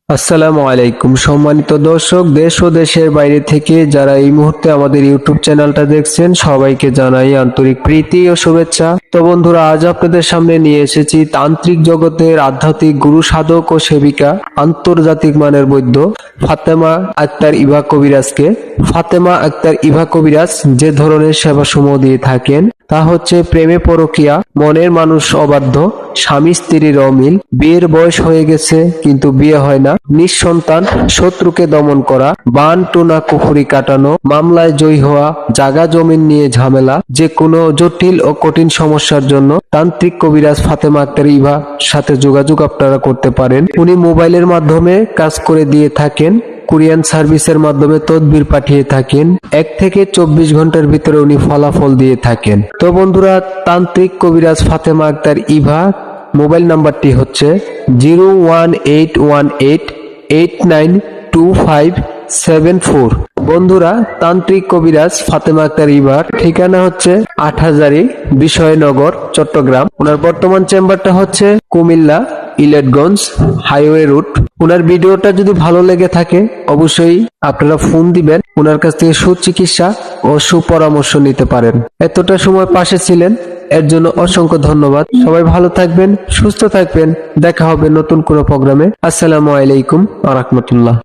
আসসালামু আলাইকুম সম্মানিত দর্শক, দেশ ও দেশের বাইরে থেকে যারা এই মুহূর্তে আমাদের ইউটিউব চ্যানেলটা দেখছেন সবাইকে জানাই আন্তরিক প্রীতি ও শুভেচ্ছা। তো বন্ধুরা, আজ আপনাদের সামনে নিয়ে এসেছি তান্ত্রিক জগতের আধ্যাত্মিক গুরু সাধক ও সেবিকা, আন্তর্জাতিক মানের বৈদ্য ফাতেমা আক্তার ইভা কবিরাজকে। ফাতেমা আক্তার ইভা কবিরাজ যে ধরনের সেবা সমূহ দিয়ে থাকেন তা হচ্ছে প্রেমে পরকীয়া, মনের মানুষ অবাধ্য, স্বামী স্ত্রীর অমিল, বিয়ের বয়স হয়ে গেছে কিন্তু বিয়ে হয় না, নিঃসন্তান, শত্রুকে দমন করা, বান টোনা কুফুরি কাটানো, মামলায় জয়ী হওয়া, জাগা জমিন নিয়ে ঝামেলা, যে কোনো জটিল ও কঠিন সমস্যার জন্য তান্ত্রিক কবিরাজ ফাতেমা আক্তার ইভা সাথে যোগাযোগ আপনারা করতে পারেন। উনি মোবাইলের মাধ্যমে কাজ করে দিয়ে থাকেন, কুরিয়ান সার্ভিসের মাধ্যমে তদবির পাঠিয়ে থাকেন, 1 থেকে 24 ঘন্টার ভিতরে উনি ফলাফল দিয়ে থাকেন। তো বন্ধুরা, তান্ত্রিক কবিরাজ ফাতেমা আক্তার ইভা মোবাইল নাম্বারটি হচ্ছে 01818892574। বন্ধুরা, তান্ত্রিক কবিরাজ ফাতেমা আক্তার ইভার ঠিকানা হচ্ছে 8হাজারি, বিষয়নগর, চট্টগ্রাম। ওনার বর্তমান চেম্বারটা হচ্ছে কুমিল্লা ইলেটগঞ্জ হাইওয়ে রুট। ওনার ভিডিওটা যদি ভালো লেগে থাকে অবশ্যই আপনারা ফোন দিবেন, ওনার কাছ থেকে সুচিকিৎসা ও সুপরামর্শ নিতে পারেন। এতটা সময় পাশে ছিলেন এর জন্য অসংখ্য ধন্যবাদ। সবাই ভালো থাকবেন, সুস্থ থাকবেন। দেখা হবে নতুন কোনো প্রোগ্রামে। আসসালামু আলাইকুম ওয়া রাহমাতুল্লাহ।